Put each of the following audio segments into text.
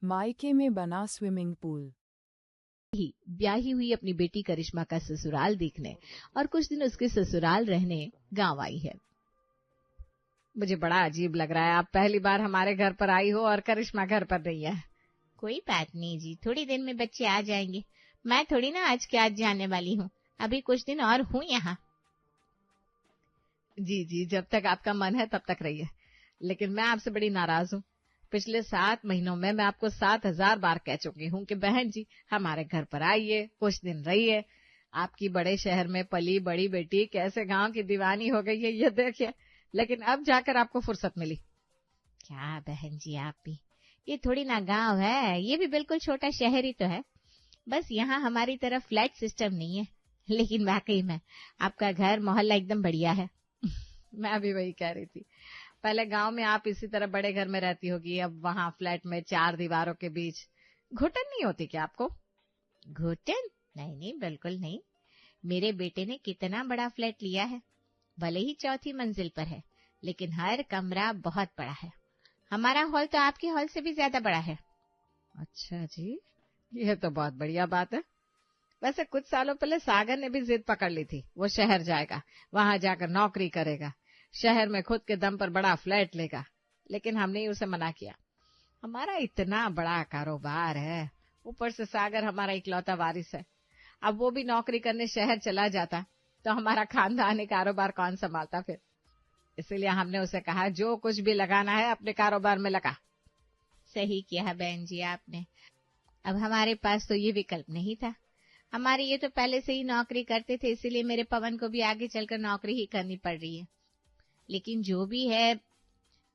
मायके में बना स्विमिंग पूल। ही ब्याही हुई अपनी बेटी करिश्मा का ससुराल देखने और कुछ दिन उसके ससुराल रहने गांव आई है। मुझे बड़ा अजीब लग रहा है, आप पहली बार हमारे घर पर आई हो और करिश्मा घर पर नहीं है। कोई बात नहीं जी, थोड़ी देर में बच्चे आ जाएंगे। मैं थोड़ी ना आज के आज जाने वाली हूँ, अभी कुछ दिन और हूँ यहाँ। जी जी, जब तक आपका मन है तब तक रहिए, लेकिन मैं आपसे बड़ी नाराज हूँ। पिछले 7 महीनों में मैं आपको 7,000 बार कह चुकी हूँ कि बहन जी हमारे घर पर आइए, कुछ दिन रहिए। आपकी बड़े शहर में पली बड़ी बेटी कैसे गांव की दीवानी हो गई है ये देखिए, लेकिन अब जाकर आपको फुर्सत मिली। क्या बहन जी आप भी, ये थोड़ी ना गांव है, ये भी बिल्कुल छोटा शहर ही तो है। बस यहाँ हमारी तरफ फ्लैट सिस्टम नहीं है, लेकिन वाकई में आपका घर मोहल्ला एकदम बढ़िया है। मैं भी वही कह रही थी, पहले गांव में आप इसी तरह बड़े घर में रहती होगी, अब वहां फ्लैट में 4 दीवारों के बीच घुटन नहीं होती क्या आपको? घुटन? नहीं नहीं, बिल्कुल नहीं। मेरे बेटे ने कितना बड़ा फ्लैट लिया है, भले ही 4थी मंजिल पर है, लेकिन हर कमरा बहुत बड़ा है। हमारा हॉल तो आपके हॉल से भी ज्यादा बड़ा है। अच्छा जी, यह तो बहुत बढ़िया बात है। वैसे कुछ सालों पहले सागर ने भी जिद पकड़ ली थी, वो शहर जाएगा, वहां जाकर नौकरी करेगा, शहर में खुद के दम पर बड़ा फ्लैट लेगा, लेकिन हमने ही उसे मना किया। हमारा इतना बड़ा कारोबार है, ऊपर से सागर हमारा इकलौता वारिस है। अब वो भी नौकरी करने शहर चला जाता तो हमारा खानदानी कारोबार कौन संभालता फिर? इसीलिए हमने उसे कहा जो कुछ भी लगाना है अपने कारोबार में लगा। सही किया बहन जी आपने। अब हमारे पास तो ये विकल्प नहीं था। हमारे ये तो पहले से ही नौकरी करते थे, इसीलिए मेरे पवन को भी आगे चलकर नौकरी ही करनी पड़ रही है। लेकिन जो भी है,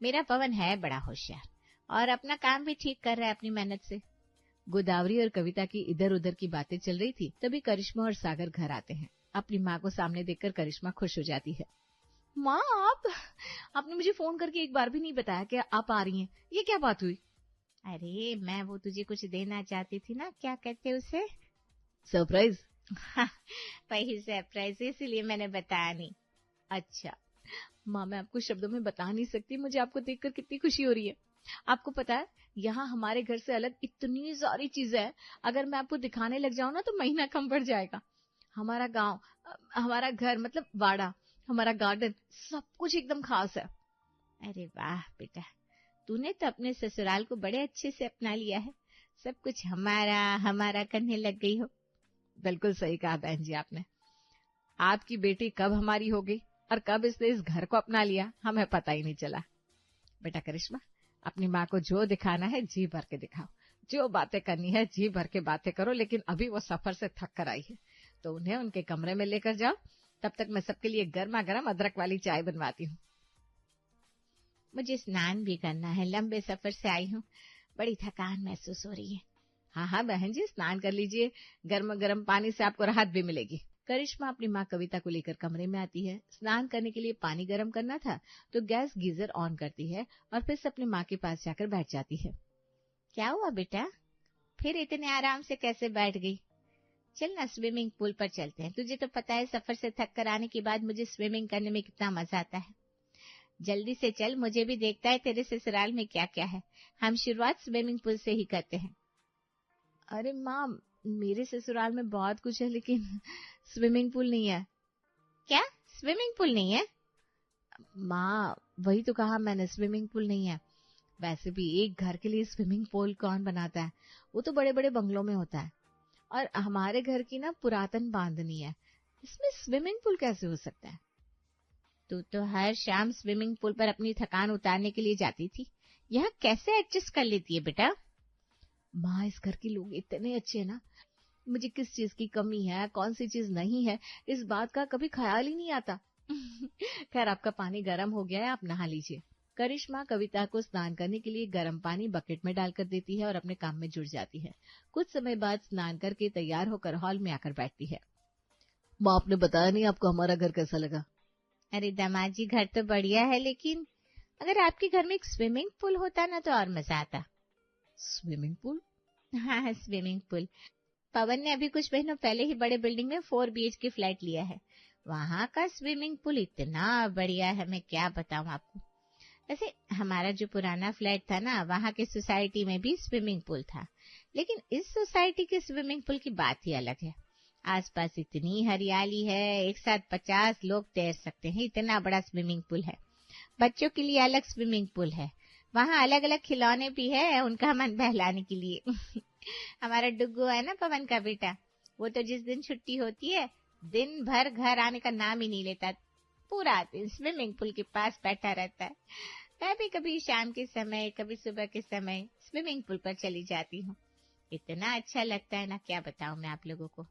मेरा पवन है बड़ा होशियार और अपना काम भी ठीक कर रहा है अपनी मेहनत से। गोदावरी और कविता की इधर उधर की बातें चल रही थी, तभी करिश्मा और सागर घर आते हैं। अपनी माँ को सामने देखकर करिश्मा खुश हो जाती है। माँ, आपने मुझे फोन करके एक बार भी नहीं बताया कि आप आ रही हैं, ये क्या बात हुई? अरे मैं वो तुझे कुछ देना चाहती थी ना, क्या कहते उसे, सरप्राइज। वही सरप्राइज, इसीलिए मैंने बताया नहीं। अच्छा माँ, मैं आपको शब्दों में बता नहीं सकती मुझे आपको देखकर कितनी खुशी हो रही है। आपको पता है यहाँ हमारे घर से अलग इतनी सारी चीजें हैं, अगर मैं आपको दिखाने लग जाऊं ना तो महीना कम पड़ जाएगा। हमारा गांव, हमारा घर मतलब वाड़ा, हमारा गार्डन, सब कुछ एकदम खास है। अरे वाह बेटा, तूने तो अपने ससुराल को बड़े अच्छे से अपना लिया है, सब कुछ हमारा हमारा करने लग गई हो। बिल्कुल सही कहा बहन जी आपने। आपकी बेटी कब हमारी हो गई और कब इसने इस घर को अपना लिया हमें पता ही नहीं चला। बेटा करिश्मा, अपनी माँ को जो दिखाना है जी भर के दिखाओ, जो बातें करनी है जी भर के बातें करो, लेकिन अभी वो सफर से थक कर आई है तो उन्हें उनके कमरे में लेकर जाओ। तब तक मैं सबके लिए गर्मा गर्म अदरक वाली चाय बनवाती हूँ। मुझे स्नान भी करना है, लंबे सफर से आई हूँ, बड़ी थकान महसूस हो रही है। हाँ हाँ बहन जी, स्नान कर लीजिए, गर्म गर्म पानी से आपको राहत भी मिलेगी। करिश्मा अपनी माँ कविता को लेकर कमरे में आती है। स्नान करने के लिए पानी गर्म करना था तो गैस गीजर ऑन करती है और फिर से अपनी माँ के पास जाकर बैठ जाती है। क्या हुआ बेटा, फिर इतने आराम से कैसे बैठ गई? चल ना स्विमिंग पूल पर चलते हैं, तुझे तो पता है सफर से थक कर आने के बाद मुझे स्विमिंग करने में कितना मजा आता है। जल्दी से चल, मुझे भी देखता है तेरे ससुराल में क्या क्या है। हम शुरुआत स्विमिंग पूल से ही करते हैं। अरे माँ, मेरे ससुराल में बहुत कुछ है लेकिन स्विमिंग पूल नहीं है। क्या स्विमिंग पूल नहीं है? माँ वही तो कहा मैंने, स्विमिंग पूल नहीं है। वैसे भी एक घर के लिए स्विमिंग पूल कौन बनाता है, वो तो बड़े बड़े बंगलों में होता है, और हमारे घर की ना पुरातन बांधनी है, इसमें स्विमिंग पूल कैसे हो सकता है? तू तो हर शाम स्विमिंग पूल पर अपनी थकान उतारने के लिए जाती थी, यहाँ कैसे एडजस्ट कर लेती है बेटा? माँ इस घर के लोग इतने अच्छे हैं ना, मुझे किस चीज की कमी है कौन सी चीज नहीं है इस बात का कभी ख्याल ही नहीं आता। खैर आपका पानी गर्म हो गया है, आप नहा लीजिए। करिश्मा कविता को स्नान करने के लिए गर्म पानी बकेट में डालकर देती है और अपने काम में जुट जाती है। कुछ समय बाद स्नान करके तैयार होकर हॉल में आकर बैठती है। माँ आपने बताया नहीं आपको हमारा घर कैसा लगा? अरे दामाद जी, घर तो बढ़िया है, लेकिन अगर आपके घर में एक स्विमिंग पूल होता ना तो और मजा आता। Swimming pool? हाँ स्विमिंग पूल। पवन ने अभी कुछ महीनों पहले ही बड़े बिल्डिंग में 4 BHK फ्लैट लिया है, वहां का स्विमिंग पूल इतना बढ़िया है, मैं क्या बताऊं आपको। वैसे हमारा जो पुराना फ्लैट था ना, वहाँ के सोसाइटी में भी स्विमिंग पूल था, लेकिन इस सोसाइटी के स्विमिंग पूल की बात ही अलग है। आसपास इतनी हरियाली है, एक साथ 50 लोग तैर सकते हैं, इतना बड़ा स्विमिंग पूल है। बच्चों के लिए अलग स्विमिंग पूल है, वहाँ अलग अलग खिलौने भी है उनका मन बहलाने के लिए। हमारा डुग्गू है ना, पवन का बेटा, वो तो जिस दिन छुट्टी होती है दिन भर घर आने का नाम ही नहीं लेता, पूरा दिन स्विमिंग पूल के पास बैठा रहता है। मैं भी कभी शाम के समय, कभी सुबह के समय स्विमिंग पूल पर चली जाती हूँ। इतना अच्छा लगता है ना, क्या बताऊं मैं आप लोगों को।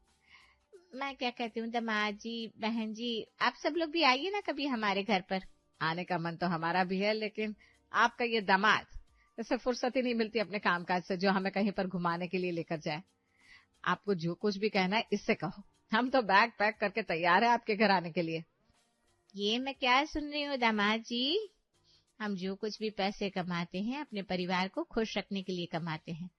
मैं क्या कहती हूँ, दामाद जी, बहन जी, आप सब लोग भी आइए ना कभी हमारे घर पर। आने का मन तो हमारा भी है, लेकिन आपका ये दामाद, जैसे फुर्सत ही नहीं मिलती अपने कामकाज से जो हमें कहीं पर घुमाने के लिए लेकर जाए। आपको जो कुछ भी कहना है इससे कहो, हम तो बैग पैक करके तैयार है आपके घर आने के लिए। ये मैं क्या सुन रही हूँ दामाद जी, हम जो कुछ भी पैसे कमाते हैं अपने परिवार को खुश रखने के लिए कमाते हैं,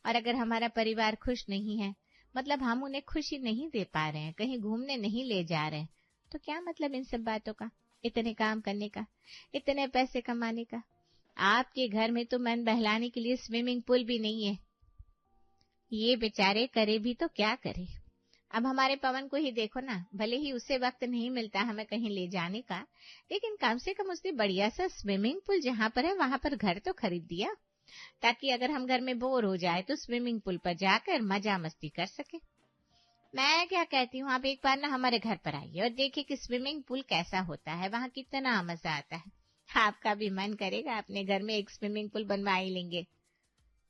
और अगर हमारा परिवार खुश नहीं है, मतलब हम उन्हें खुशी नहीं दे पा रहे हैं, कहीं घूमने नहीं ले जा रहे हैं, तो क्या मतलब इन सब बातों का, इतने काम करने का, इतने पैसे कमाने का। आपके घर में तो मन बहलाने के लिए स्विमिंग पूल भी नहीं है। ये बेचारे करे भी तो क्या करे। अब हमारे पवन को ही देखो ना, भले ही उसे वक्त नहीं मिलता हमें कहीं ले जाने का, लेकिन कम से कम उसने बढ़िया सा स्विमिंग पूल जहाँ पर है वहां पर घर तो खरीद दिया, ताकि अगर हम घर में बोर हो जाए तो स्विमिंग पूल पर जाकर मजा मस्ती कर सके। मैं क्या कहती हूँ, आप एक बार ना हमारे घर पर आइए और देखिए कि स्विमिंग पूल कैसा होता है, वहाँ कितना मजा आता है। आपका भी मन करेगा अपने घर में एक स्विमिंग पूल बनवा ही लेंगे।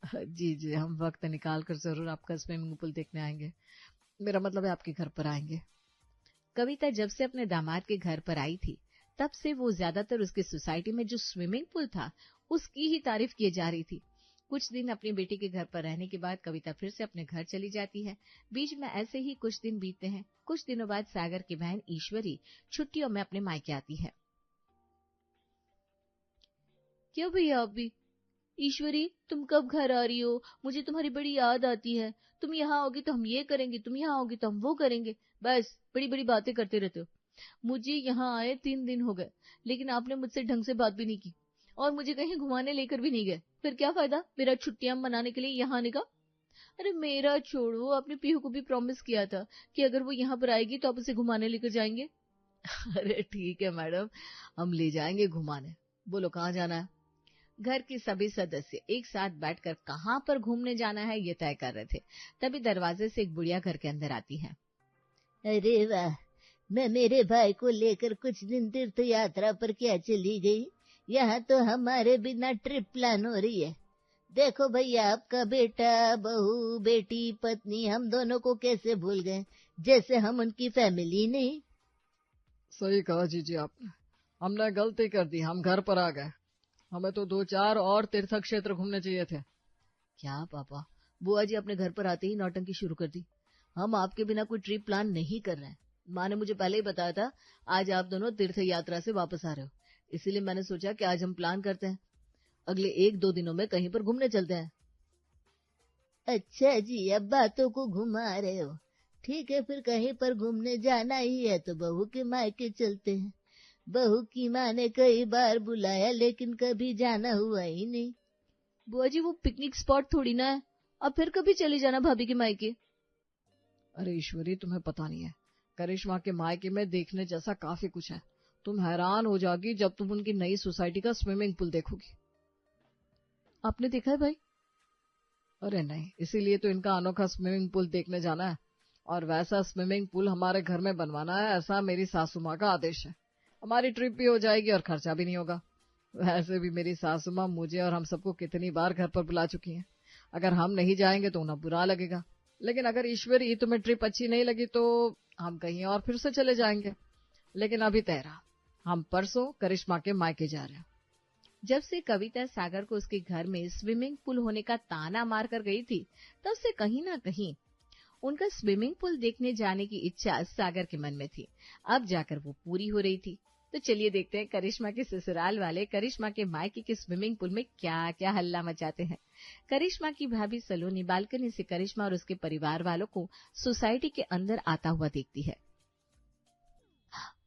जी जी, हम वक्त निकाल कर जरूर आपका स्विमिंग पूल देखने आएंगे। मेरा मतलब है आपके घर पर आएंगे। कविता जब से अपने दामाद के घर पर आई थी, तब से वो ज्यादातर उसकी सोसाइटी में जो स्विमिंग पूल था उसकी ही तारीफ किए जा रही थी। कुछ दिन अपनी बेटी के घर पर रहने के बाद कविता फिर से अपने घर चली जाती है। बीच में ऐसे ही कुछ दिन बीतते हैं। कुछ दिनों बाद सागर की बहन ईश्वरी छुट्टियों में अपने मायके आती है। क्या भैया अभी? ईश्वरी, तुम कब घर आ रही हो? मुझे तुम्हारी बड़ी याद आती है। तुम यहाँ आओगी तो हम ये करेंगे, तुम यहाँ आओगी तो हम वो करेंगे, बस बड़ी बड़ी बातें करते रहते हो। मुझे यहाँ आए 3 दिन हो गए, लेकिन आपने मुझसे ढंग से बात भी नहीं की और मुझे कहीं घुमाने लेकर भी नहीं गए। फिर क्या फायदा मेरा छुट्टियां मनाने के लिए यहाँ आने का? अरे मेरा छोड़ो, आपने पीहू को भी प्रॉमिस किया था कि अगर वो यहाँ पर आएगी तो आप उसे घुमाने लेकर जाएंगे। अरे ठीक है मैडम, हम ले जाएंगे घुमाने। बोलो कहाँ जाना है? घर के सभी सदस्य एक साथ बैठकर कहाँ पर घूमने जाना है ये तय कर रहे थे। तभी दरवाजे से एक बुढ़िया घर के अंदर आती है। अरे वाह, मैं मेरे भाई को लेकर कुछ दिन तीर्थ यात्रा पर क्या चली गई। यहाँ तो हमारे बिना ट्रिप प्लान हो रही है। देखो भैया, आपका बेटा, बहू, बेटी, पत्नी, हम दोनों को कैसे भूल गए, जैसे हम उनकी फैमिली नहीं। सही कहा जीजी आपने, हमने गलती कर दी, हम घर पर आ गए। हमें तो 2-4 और तीर्थ क्षेत्र घूमने चाहिए थे। क्या पापा, बुआ जी अपने घर पर आते ही नौटंकी शुरू कर दी। हम आपके बिना कोई ट्रिप प्लान नहीं कर रहे हैं। माँ ने मुझे पहले ही बताया था आज आप दोनों तीर्थ यात्रा से वापस आ रहे हो, इसीलिए मैंने सोचा कि आज हम प्लान करते हैं, अगले 1-2 दिनों में कहीं पर घूमने चलते हैं। अच्छा जी, अब बातों को घुमा रहे हो। ठीक है, फिर कहीं पर घूमने जाना ही है तो बहू के मायके चलते हैं। बहू की माँ ने कई बार बुलाया लेकिन कभी जाना हुआ ही नहीं। बुआ जी वो पिकनिक स्पॉट थोड़ी ना है, अब फिर कभी चली जाना भाभी के मायके। अरे ईश्वरी, तुम्हें पता नहीं है, करिश्मा के मायके में देखने जैसा काफी कुछ है। तुम हैरान हो जाओगी जब तुम उनकी नई सोसाइटी का स्विमिंग पूल देखोगी। आपने देखा है भाई? अरे नहीं, इसीलिए तो इनका अनोखा स्विमिंग पूल देखने जाना है, और वैसा स्विमिंग पूल हमारे घर में बनवाना है, ऐसा मेरी सासू माँ का आदेश है। हमारी ट्रिप भी हो जाएगी और खर्चा भी नहीं होगा। वैसे भी मेरी सासू माँ मुझे और हम सबको कितनी बार घर पर बुला चुकी हैं। अगर हम नहीं जाएंगे तो उन्हें बुरा लगेगा, लेकिन अगर ईश्वरी तुम्हें ट्रिप अच्छी नहीं लगी तो हम कहीं और फिर से चले जाएंगे। लेकिन अभी तय रहा, हम परसों करिश्मा के मायके जा रहे हैं। जब से कविता सागर को उसके घर में स्विमिंग पूल होने का ताना मार कर गई थी, तब से कहीं ना कहीं उनका स्विमिंग पूल देखने जाने की इच्छा सागर के मन में थी। अब जाकर वो पूरी हो रही थी। तो चलिए देखते हैं करिश्मा के ससुराल वाले करिश्मा के मायके के स्विमिंग पूल में क्या क्या हल्ला मचाते हैं। करिश्मा की भाभी सलोनी बालकनी से करिश्मा और उसके परिवार वालों को सोसाइटी के अंदर आता हुआ देखती है।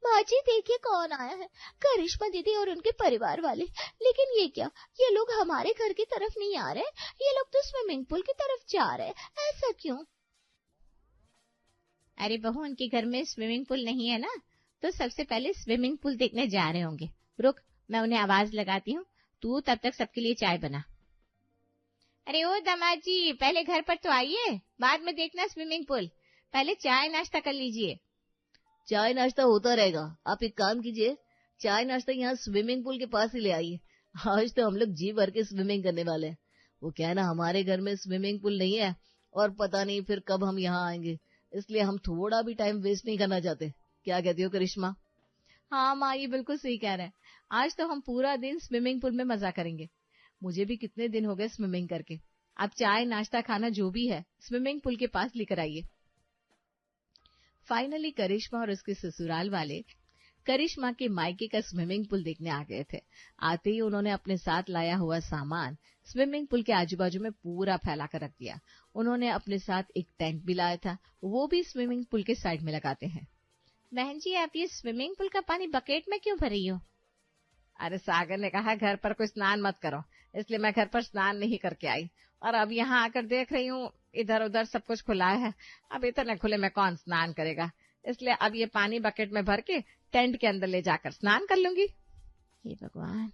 माँ जी देखिए कौन आया है, करिश्मा दीदी और उनके परिवार वाले। लेकिन ये क्या, ये लोग हमारे घर की तरफ नहीं आ रहे, ये लोग तो स्विमिंग पूल की तरफ जा रहे, ऐसा क्यों? अरे बहू, उनके घर में स्विमिंग पूल नहीं है ना, तो सबसे पहले स्विमिंग पूल देखने जा रहे होंगे। रुक, मैं उन्हें आवाज लगाती हूँ, तू तब तक सबके लिए चाय बना। अरे ओ दामाद जी, पहले घर पर तो आइए, बाद में देखना स्विमिंग पूल। पहले चाय नाश्ता कर लीजिए। चाय नाश्ता होता रहेगा, आप एक काम कीजिए, चाय नाश्ता यहाँ स्विमिंग पूल के पास ही ले आइए। आज तो हम लोग जी भर के स्विमिंग करने वाले हैं। वो क्या है ना, हमारे घर में स्विमिंग पूल नहीं है और पता नहीं फिर कब हम यहाँ आएंगे, इसलिए हम थोड़ा भी टाइम वेस्ट नहीं करना चाहते। क्या कहती हो करिश्मा? हाँ माँ, ये बिल्कुल सही कह रहे हैं। आज तो हम पूरा दिन स्विमिंग पूल में मजा करेंगे। मुझे भी कितने दिन हो गए स्विमिंग करके। आप चाय नाश्ता खाना जो भी है स्विमिंग पूल के पास लेकर आइए। फाइनली करिश्मा और उसके ससुराल वाले करिश्मा के मायके का स्विमिंग पूल देखने आ गए थे। आते ही उन्होंने अपने साथ लाया हुआ सामान स्विमिंग पूल के आजू बाजू में पूरा फैला कर रख दिया। उन्होंने अपने साथ एक टेंट भी लाया था, वो भी स्विमिंग पूल के साइड में लगाते हैं। बहन जी, आप ये स्विमिंग पूल का पानी बकेट में क्यों भर रही हो? अरे सागर ने कहा घर पर कोई स्नान मत करो, इसलिए मैं घर पर स्नान नहीं करके आई। और अब यहाँ आकर देख रही हूँ इधर उधर सब कुछ खुला है, अब इतने खुले में कौन स्नान करेगा, इसलिए अब ये पानी बकेट में भर के टेंट के अंदर ले जाकर स्नान कर लूंगी। हे भगवान,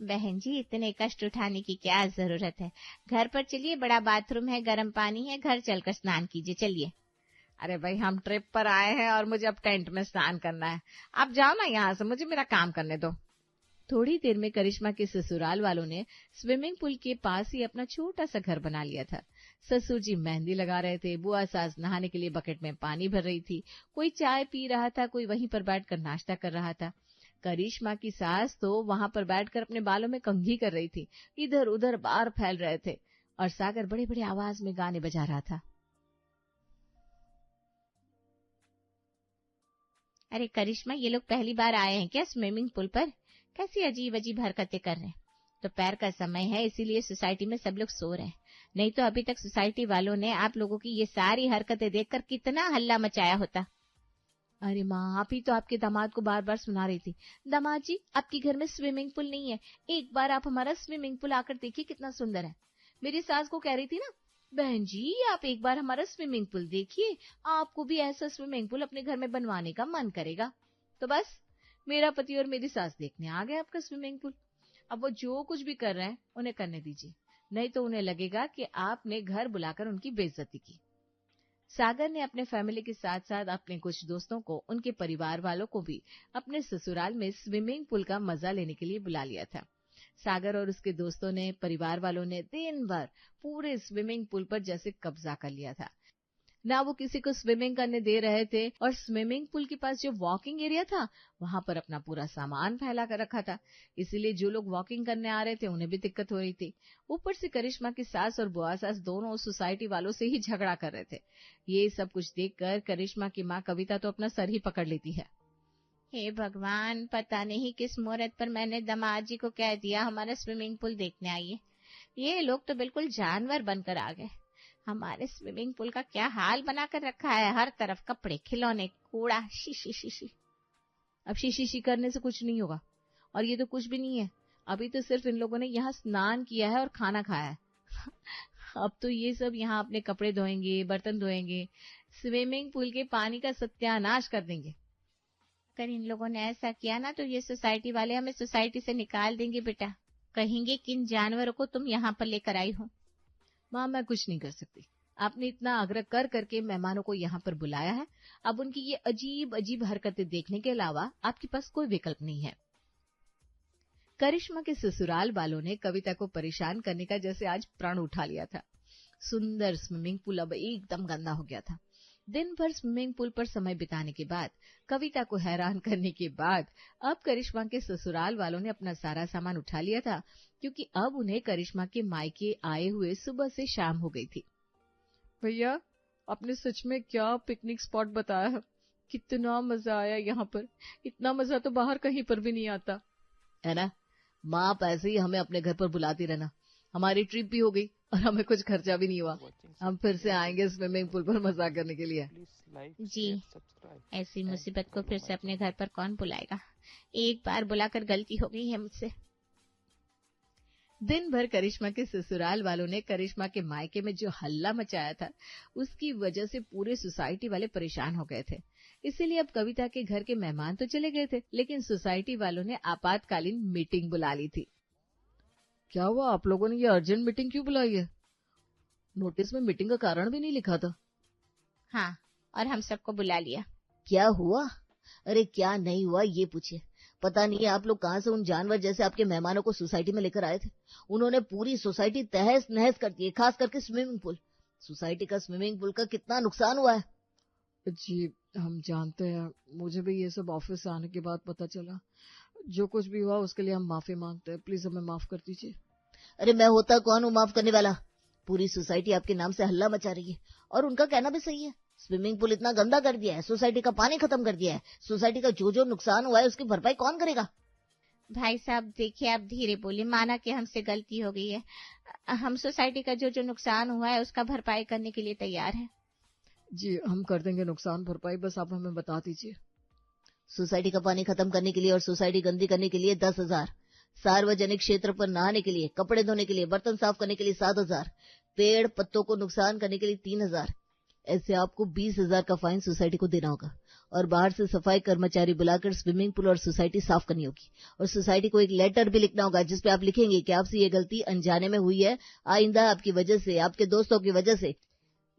बहन जी इतने कष्ट उठाने की क्या जरूरत है? घर पर चलिए, बड़ा बाथरूम है, गर्म पानी है, घर चलकर स्नान कीजिए, चलिए। अरे भाई, हम ट्रिप पर आए हैं और मुझे अब टेंट में स्नान करना है। आप जाओ ना यहाँ से, मुझे मेरा काम करने दो। थोड़ी देर में करिश्मा के ससुराल वालों ने स्विमिंग पूल के पास ही अपना छोटा सा घर बना लिया था। ससुर जी मेहंदी लगा रहे थे, बुआ सास नहाने के लिए बकेट में पानी भर रही थी, कोई चाय पी रहा था, कोई वहीं पर बैठकर नाश्ता कर रहा था। करिश्मा की सास तो वहां पर बैठकर अपने बालों में कंघी कर रही थी, इधर उधर बाल फैल रहे थे, और सागर बड़े बड़े आवाज में गाने बजा रहा था। अरे करिश्मा, ये लोग पहली बार आए हैं क्या स्विमिंग पूल पर? कैसी अजीब अजीब हरकतें कर रहे हैं। दोपहर का समय है, इसीलिए सोसाइटी में सब लोग सो रहे हैं, नहीं तो अभी तक सोसाइटी वालों ने आप लोगों की ये सारी हरकतें देखकर कितना हल्ला मचाया होता। अरे माँ, आप ही तो आपके दामाद को बार बार सुना रही थी, दामाद जी आपके घर में स्विमिंग पूल नहीं है, एक बार आप हमारा स्विमिंग पूल आकर देखिए कितना सुंदर है। मेरी सास को कह रही थी ना, बहन जी आप एक बार हमारा स्विमिंग पूल देखिए, आपको भी ऐसा स्विमिंग पूल अपने घर में बनवाने का मन करेगा। तो बस मेरा पति और मेरी सास देखने आ गए आपका स्विमिंग पूल। अब वो जो कुछ भी कर रहे हैं उन्हें करने दीजिए, नहीं तो उन्हें लगेगा कि आपने घर बुलाकर उनकी बेइज्जती की। सागर ने अपने फैमिली के साथ साथ अपने कुछ दोस्तों को, उनके परिवार वालों को भी अपने ससुराल में स्विमिंग पूल का मजा लेने के लिए बुला लिया था। सागर और उसके दोस्तों ने, परिवार वालों ने दिन भर पूरे स्विमिंग पूल पर जैसे कब्जा कर लिया था। ना वो किसी को स्विमिंग करने दे रहे थे, और स्विमिंग पूल के पास जो वॉकिंग एरिया था वहां पर अपना पूरा सामान फैला कर रखा था, इसीलिए जो लोग वॉकिंग करने आ रहे थे उन्हें भी दिक्कत हो रही थी। ऊपर से करिश्मा की सास और बुआ सास दोनों सोसाइटी वालों से ही झगड़ा कर रहे थे। ये सब कुछ देखकर करिश्मा की माँ कविता तो अपना सर ही पकड़ लेती है। हे भगवान, पता नहीं किस मुहूर्त पर मैंने दामाद जी को कह दिया हमारा स्विमिंग पूल देखने आइए। ये लोग तो बिल्कुल जानवर बनकर आ गए। हमारे स्विमिंग पूल का क्या हाल बनाकर रखा है, हर तरफ कपड़े, खिलौने, कूड़ा, शीशी शीशी। अब शीशी करने से कुछ नहीं होगा, और ये तो कुछ भी नहीं है, अभी तो सिर्फ इन लोगों ने यहाँ स्नान किया है और खाना खाया है। अब तो ये सब यहाँ अपने कपड़े धोएंगे, बर्तन धोएंगे, स्विमिंग पूल के पानी का सत्यानाश कर देंगे। अगर इन लोगों ने ऐसा किया ना तो ये सोसाइटी वाले हमें सोसाइटी से निकाल देंगे बेटा। कहेंगे किन जानवरों को तुम यहाँ पर लेकर आई हो। माँ, मैं कुछ नहीं कर सकती, आपने इतना आग्रह कर करके मेहमानों को यहाँ पर बुलाया है, अब उनकी ये अजीब अजीब हरकतें देखने के अलावा आपके पास कोई विकल्प नहीं है। करिश्मा के ससुराल वालों ने कविता को परेशान करने का जैसे आज प्रण उठा लिया था। सुंदर स्विमिंग पूल अब एकदम गंदा हो गया था। दिन भर स्विमिंग पूल पर समय बिताने के बाद, कविता को हैरान करने के बाद, अब करिश्मा के ससुराल वालों ने अपना सारा सामान उठा लिया था, क्योंकि अब उन्हें करिश्मा के मायके आए हुए सुबह से शाम हो गई थी। भैया, आपने सच में क्या पिकनिक स्पॉट बताया है, कितना मजा आया यहाँ पर, इतना मजा तो बाहर कहीं पर भी नहीं आता है ना। माँ आप ऐसे ही हमें अपने घर पर बुलाती रहना, हमारी ट्रिप भी हो गई और हमें कुछ खर्चा भी नहीं हुआ। हम फिर से आएंगे स्विमिंग पूल पर मजा करने के लिए। जी, ऐसी मुसीबत को फिर से अपने घर पर कौन बुलाएगा। एक बार बुलाकर गलती हो गई है मुझसे। दिन भर करिश्मा के ससुराल वालों ने करिश्मा के मायके में जो हल्ला मचाया था, उसकी वजह से पूरे सोसाइटी वाले परेशान हो गए थे। इसीलिए अब कविता के घर के मेहमान तो चले गए थे, लेकिन सोसाइटी वालों ने आपातकालीन मीटिंग बुला ली थी। क्या हुआ, आप लोगों ने ये अर्जेंट मीटिंग क्यों बुलाई है? नोटिस में मीटिंग का कारण भी नहीं लिखा था। हाँ, और हम सबको बुला लिया। क्या हुआ? अरे क्या नहीं हुआ ये पूछिए। पता नहीं आप लोग कहाँ से उन जानवर जैसे आपके मेहमानों को सोसाइटी में लेकर आए थे। उन्होंने पूरी सोसाइटी तहस नहस कर दी है, खास करके स्विमिंग पूल। सोसाइटी का स्विमिंग पूल का कितना नुकसान हुआ है। जी हम जानते हैं, मुझे भी ये सब ऑफिस आने के बाद पता चला। जो कुछ भी हुआ उसके लिए हम माफी मांगते हैं, प्लीज हमें माफ कर दीजिए। अरे मैं होता कौन हूँ माफ करने वाला। पूरी सोसाइटी आपके नाम से हल्ला मचा रही है, और उनका कहना भी सही है। स्विमिंग पूल इतना गंदा कर दिया है, सोसाइटी का पानी खत्म कर दिया है। सोसाइटी का जो जो नुकसान हुआ है उसकी भरपाई कौन करेगा? भाई साहब देखिए, आप धीरे बोलिए, माना कि हमसे गलती हो गई है। हम सोसाइटी का जो जो नुकसान हुआ है उसका भरपाई करने के लिए तैयार हैं। जी हम कर देंगे नुकसान भरपाई, बस आप हमें बता दीजिए। सोसाइटी का पानी खत्म करने के लिए और सोसाइटी गंदी करने के लिए 10,000, सार्वजनिक क्षेत्र पर नहाने के लिए, कपड़े धोने के लिए, बर्तन साफ करने के लिए 7,000, पेड़ पत्तों को नुकसान करने के लिए 3,000। ऐसे आपको 20,000 का फाइन सोसाइटी को देना होगा, और बाहर से सफाई कर्मचारी बुलाकर स्विमिंग पूल और सोसाइटी साफ करनी होगी। और सोसाइटी को एक लेटर भी लिखना होगा जिसपे आप लिखेंगे कि आपसे ये गलती अनजाने में हुई है, आइंदा आपकी वजह से, आपके दोस्तों की वजह से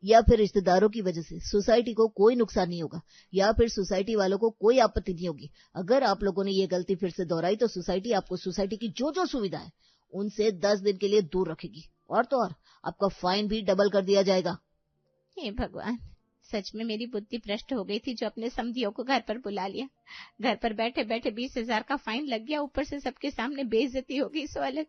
या फिर रिश्तेदारों की वजह से सोसाइटी को कोई नुकसान नहीं होगा, या फिर सोसाइटी वालों को कोई आपत्ति नहीं होगी। अगर आप लोगों ने ये गलती फिर से दोहराई तो सोसाइटी आपको सोसाइटी की जो जो सुविधा है उनसे 10 दिन के लिए दूर रखेगी, और तो और आपका फाइन भी डबल कर दिया जाएगा। हे भगवान, सच में मेरी बुद्धि भ्रष्ट हो गई थी जो अपने समधियों को घर पर बुला लिया। घर पर बैठे बैठे 20,000 का फाइन लग गया, ऊपर से सबके सामने बेइज्जती हो गई, सो अलग।